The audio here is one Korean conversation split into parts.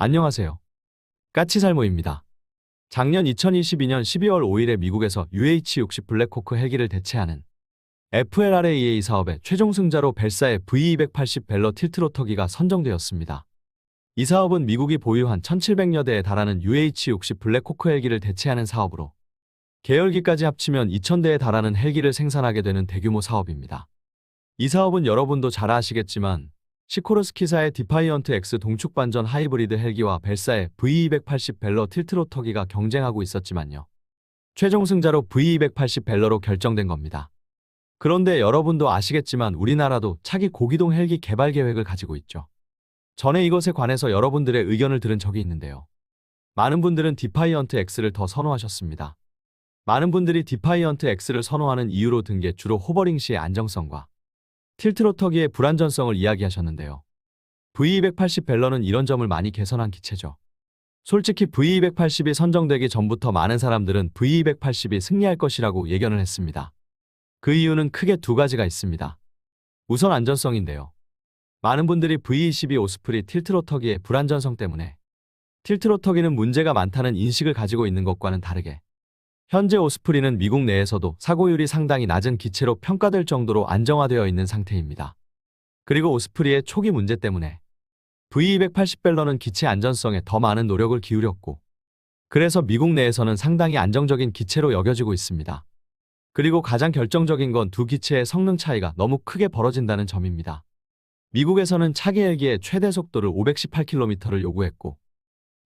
안녕하세요. 까치살모입니다. 작년 2022년 12월 5일에 미국에서 UH-60 블랙호크 헬기를 대체하는 FLRAA 사업의 최종 승자로 벨사의 V280 벨러 틸트로터기가 선정되었습니다. 이 사업은 미국이 보유한 1700여 대에 달하는 UH-60 블랙호크 헬기를 대체하는 사업으로 계열기까지 합치면 2000대에 달하는 헬기를 생산하게 되는 대규모 사업입니다. 이 사업은 여러분도 잘 아시겠지만 시코르스키사의 디파이언트 X 동축반전 하이브리드 헬기와 벨사의 V280 벨러 틸트로터기가 경쟁하고 있었지만요. 최종 승자로 V280 벨러로 결정된 겁니다. 그런데 여러분도 아시겠지만 우리나라도 차기 고기동 헬기 개발 계획을 가지고 있죠. 전에 이것에 관해서 여러분들의 의견을 들은 적이 있는데요. 많은 분들은 디파이언트 X를 더 선호하셨습니다. 많은 분들이 디파이언트 X를 선호하는 이유로 든 게 주로 호버링 시의 안정성과 틸트로터기의 불안전성을 이야기하셨는데요. V280 벨러는 이런 점을 많이 개선한 기체죠. 솔직히 V280이 선정되기 전부터 많은 사람들은 V280이 승리할 것이라고 예견을 했습니다. 그 이유는 크게 두 가지가 있습니다. 우선 안전성인데요. 많은 분들이 V22 오스프리 틸트로터기의 불안전성 때문에 틸트로터기는 문제가 많다는 인식을 가지고 있는 것과는 다르게 현재 오스프리는 미국 내에서도 사고율이 상당히 낮은 기체로 평가될 정도로 안정화되어 있는 상태입니다. 그리고 오스프리의 초기 문제 때문에 V280 벨러는 기체 안전성에 더 많은 노력을 기울였고 그래서 미국 내에서는 상당히 안정적인 기체로 여겨지고 있습니다. 그리고 가장 결정적인 건 두 기체의 성능 차이가 너무 크게 벌어진다는 점입니다. 미국에서는 차기 헬기의 최대 속도를 518km를 요구했고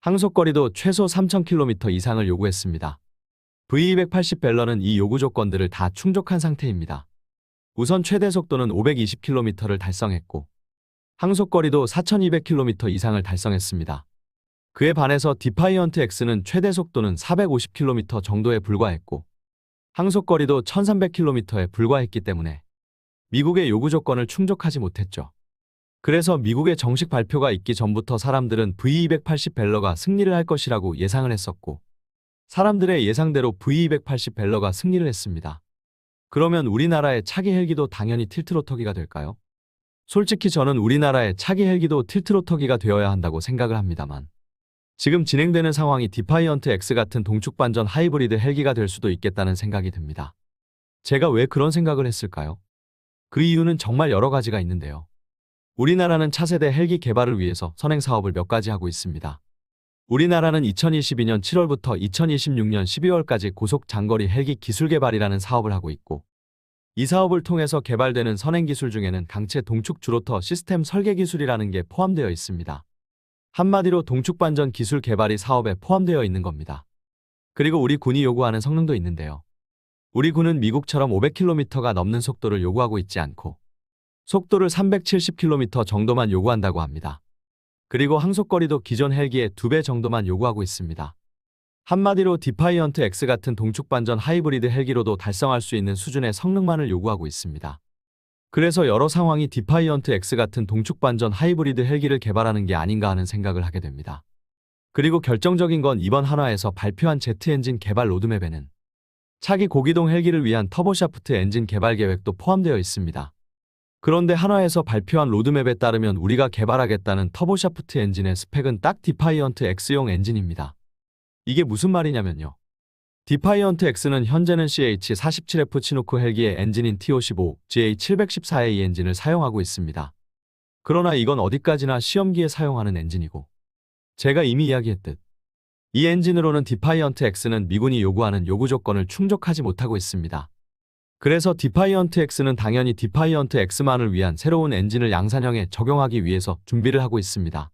항속거리도 최소 3000km 이상을 요구했습니다. V280 벨러는 이 요구 조건들을 다 충족한 상태입니다. 우선 최대 속도는 520km를 달성했고 항속거리도 4200km 이상을 달성했습니다. 그에 반해서 디파이언트 X는 최대 속도는 450km 정도에 불과했고 항속거리도 1300km에 불과했기 때문에 미국의 요구 조건을 충족하지 못했죠. 그래서 미국의 정식 발표가 있기 전부터 사람들은 V280 벨러가 승리를 할 것이라고 예상을 했었고 사람들의 예상대로 V280 벨러가 승리를 했습니다. 그러면 우리나라의 차기 헬기도 당연히 틸트로터기가 될까요? 솔직히 저는 우리나라의 차기 헬기도 틸트로터기가 되어야 한다고 생각을 합니다만 지금 진행되는 상황이 디파이언트 X 같은 동축반전 하이브리드 헬기가 될 수도 있겠다는 생각이 듭니다. 제가 왜 그런 생각을 했을까요? 그 이유는 정말 여러 가지가 있는데요. 우리나라는 차세대 헬기 개발을 위해서 선행 사업을 몇 가지 하고 있습니다. 우리나라는 2022년 7월부터 2026년 12월까지 고속 장거리 헬기 기술 개발이라는 사업을 하고 있고 이 사업을 통해서 개발되는 선행 기술 중에는 강체 동축 주로터 시스템 설계 기술이라는 게 포함되어 있습니다. 한마디로 동축반전 기술 개발이 사업에 포함되어 있는 겁니다. 그리고 우리 군이 요구하는 성능도 있는데요. 우리 군은 미국처럼 500km가 넘는 속도를 요구하고 있지 않고 속도를 370km 정도만 요구한다고 합니다. 그리고 항속거리도 기존 헬기의 2배 정도만 요구하고 있습니다. 한마디로 디파이언트 X 같은 동축반전 하이브리드 헬기로도 달성할 수 있는 수준의 성능만을 요구하고 있습니다. 그래서 여러 상황이 디파이언트 X 같은 동축반전 하이브리드 헬기를 개발하는 게 아닌가 하는 생각을 하게 됩니다. 그리고 결정적인 건 이번 한화에서 발표한 제트 엔진 개발 로드맵에는 차기 고기동 헬기를 위한 터보샤프트 엔진 개발 계획도 포함되어 있습니다. 그런데 한화에서 발표한 로드맵에 따르면 우리가 개발하겠다는 터보샤프트 엔진의 스펙은 딱 디파이언트 X용 엔진입니다. 이게 무슨 말이냐면요. 디파이언트 X는 현재는 CH-47F 치누크 헬기의 엔진인 T55, GA714A 엔진을 사용하고 있습니다. 그러나 이건 어디까지나 시험기에 사용하는 엔진이고 제가 이미 이야기했듯 이 엔진으로는 디파이언트 X는 미군이 요구하는 요구 조건을 충족하지 못하고 있습니다. 그래서 디파이언트 X는 당연히 디파이언트 X만을 위한 새로운 엔진을 양산형에 적용하기 위해서 준비를 하고 있습니다.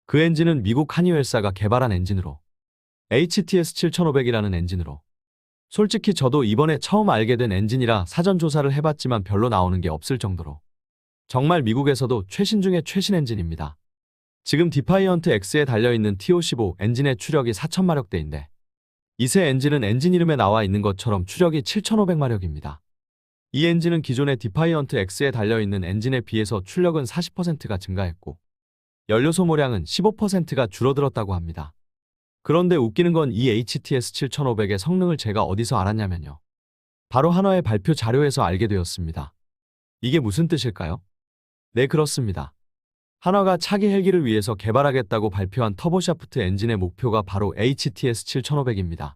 그 엔진은 미국 한이웰사가 개발한 엔진으로 HTS 7500이라는 엔진으로 솔직히 저도 이번에 처음 알게 된 엔진이라 사전 조사를 해봤지만 별로 나오는 게 없을 정도로 정말 미국에서도 최신 중에 최신 엔진입니다. 지금 디파이언트 X에 달려있는 T55 엔진의 추력이 4000마력대인데 이세 엔진은 엔진 이름에 나와 있는 것처럼 추력이 7500마력입니다. 이 엔진은 기존의 디파이언트 X에 달려있는 엔진에 비해서 출력은 40%가 증가했고 연료 소모량은 15%가 줄어들었다고 합니다. 그런데 웃기는 건 이 HTS 7500의 성능을 제가 어디서 알았냐면요. 바로 한화의 발표 자료에서 알게 되었습니다. 이게 무슨 뜻일까요? 네, 그렇습니다. 한화가 차기 헬기를 위해서 개발하겠다고 발표한 터보샤프트 엔진의 목표가 바로 HTS 7500입니다.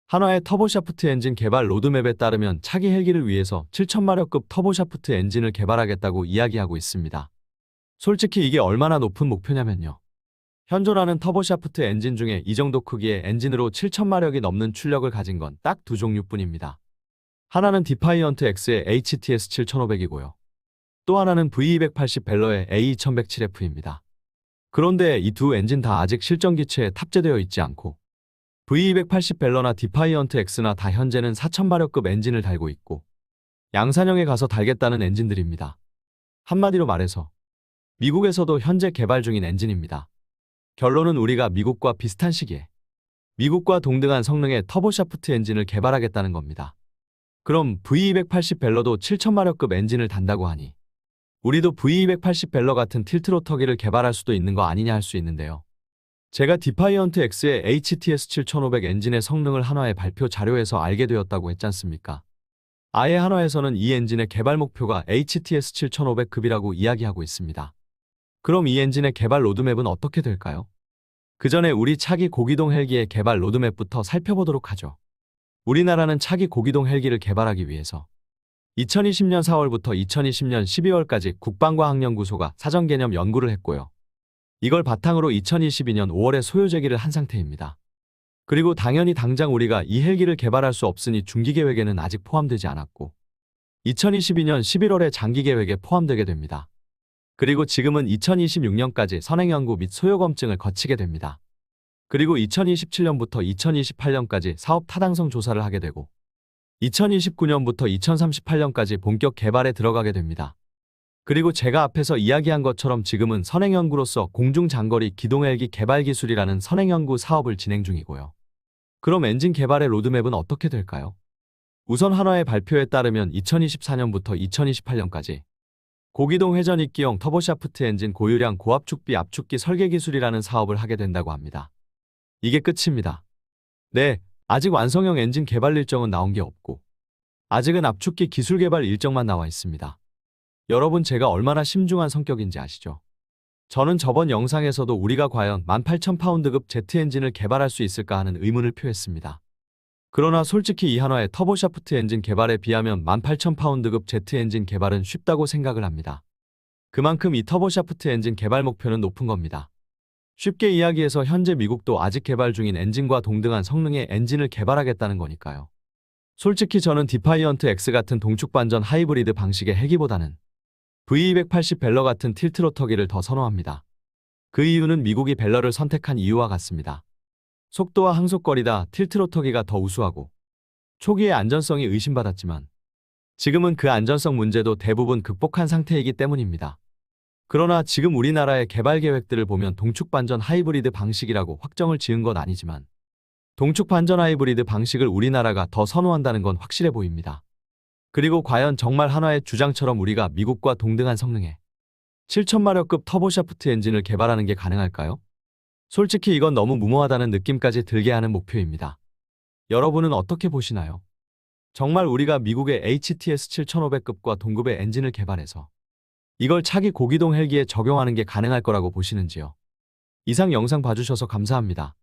한화의 터보샤프트 엔진 개발 로드맵에 따르면 차기 헬기를 위해서 7000마력급 터보샤프트 엔진을 개발하겠다고 이야기하고 있습니다. 솔직히 이게 얼마나 높은 목표냐면요. 현존하는 터보샤프트 엔진 중에 이 정도 크기의 엔진으로 7000마력이 넘는 출력을 가진 건 딱 두 종류뿐입니다. 하나는 디파이언트 X의 HTS 7500이고요. 또 하나는 V280 벨러의 A2107F입니다. 그런데 이 두 엔진 다 아직 실전 기체에 탑재되어 있지 않고 V280 벨러나 디파이언트 X나 다 현재는 4000마력급 엔진을 달고 있고 양산형에 가서 달겠다는 엔진들입니다. 한마디로 말해서 미국에서도 현재 개발 중인 엔진입니다. 결론은 우리가 미국과 비슷한 시기에 미국과 동등한 성능의 터보샤프트 엔진을 개발하겠다는 겁니다. 그럼 V280 벨러도 7000마력급 엔진을 단다고 하니 우리도 V280 벨러 같은 틸트로터기를 개발할 수도 있는 거 아니냐 할 수 있는데요. 제가 디파이언트 X의 HTS 7500 엔진의 성능을 한화의 발표 자료에서 알게 되었다고 했잖습니까? 아예 한화에서는 이 엔진의 개발 목표가 HTS 7500급이라고 이야기하고 있습니다. 그럼 이 엔진의 개발 로드맵은 어떻게 될까요? 그 전에 우리 차기 고기동 헬기의 개발 로드맵부터 살펴보도록 하죠. 우리나라는 차기 고기동 헬기를 개발하기 위해서 2020년 4월부터 2020년 12월까지 국방과학연구소가 사전 개념 연구를 했고요. 이걸 바탕으로 2022년 5월에 소요 제기를 한 상태입니다. 그리고 당연히 당장 우리가 이 헬기를 개발할 수 없으니 중기 계획에는 아직 포함되지 않았고 2022년 11월에 장기 계획에 포함되게 됩니다. 그리고 지금은 2026년까지 선행 연구 및 소요 검증을 거치게 됩니다. 그리고 2027년부터 2028년까지 사업 타당성 조사를 하게 되고 2029년부터 2038년까지 본격 개발에 들어가게 됩니다. 그리고 제가 앞에서 이야기한 것처럼 지금은 선행연구로서 공중장거리 기동헬기 개발 기술이라는 선행연구 사업을 진행 중이고요. 그럼 엔진 개발의 로드맵은 어떻게 될까요? 우선 한화의 발표에 따르면 2024년부터 2028년까지 고기동 회전 입기형 터보샤프트 엔진 고유량 고압축비 압축기 설계 기술이라는 사업을 하게 된다고 합니다. 이게 끝입니다. 네, 아직 완성형 엔진 개발 일정은 나온 게 없고 아직은 압축기 기술 개발 일정만 나와 있습니다. 여러분 제가 얼마나 심중한 성격인지 아시죠? 저는 저번 영상에서도 우리가 과연 18,000파운드급 제트 엔진을 개발할 수 있을까 하는 의문을 표했습니다. 그러나 솔직히 이 한화의 터보샤프트 엔진 개발에 비하면 18,000파운드급 제트 엔진 개발은 쉽다고 생각을 합니다. 그만큼 이 터보샤프트 엔진 개발 목표는 높은 겁니다. 쉽게 이야기해서 현재 미국도 아직 개발 중인 엔진과 동등한 성능의 엔진을 개발하겠다는 거니까요. 솔직히 저는 디파이언트 X 같은 동축반전 하이브리드 방식의 헬기보다는 V280 벨러 같은 틸트로터기를 더 선호합니다. 그 이유는 미국이 벨러를 선택한 이유와 같습니다. 속도와 항속거리다 틸트로터기가 더 우수하고 초기에 안전성이 의심받았지만 지금은 그 안전성 문제도 대부분 극복한 상태이기 때문입니다. 그러나 지금 우리나라의 개발 계획들을 보면 동축반전 하이브리드 방식이라고 확정을 지은 건 아니지만 동축반전 하이브리드 방식을 우리나라가 더 선호한다는 건 확실해 보입니다. 그리고 과연 정말 한화의 주장처럼 우리가 미국과 동등한 성능의 7000마력급 터보샤프트 엔진을 개발하는 게 가능할까요? 솔직히 이건 너무 무모하다는 느낌까지 들게 하는 목표입니다. 여러분은 어떻게 보시나요? 정말 우리가 미국의 HTS 7500급과 동급의 엔진을 개발해서 이걸 차기 고기동 헬기에 적용하는 게 가능할 거라고 보시는지요? 이상 영상 봐주셔서 감사합니다.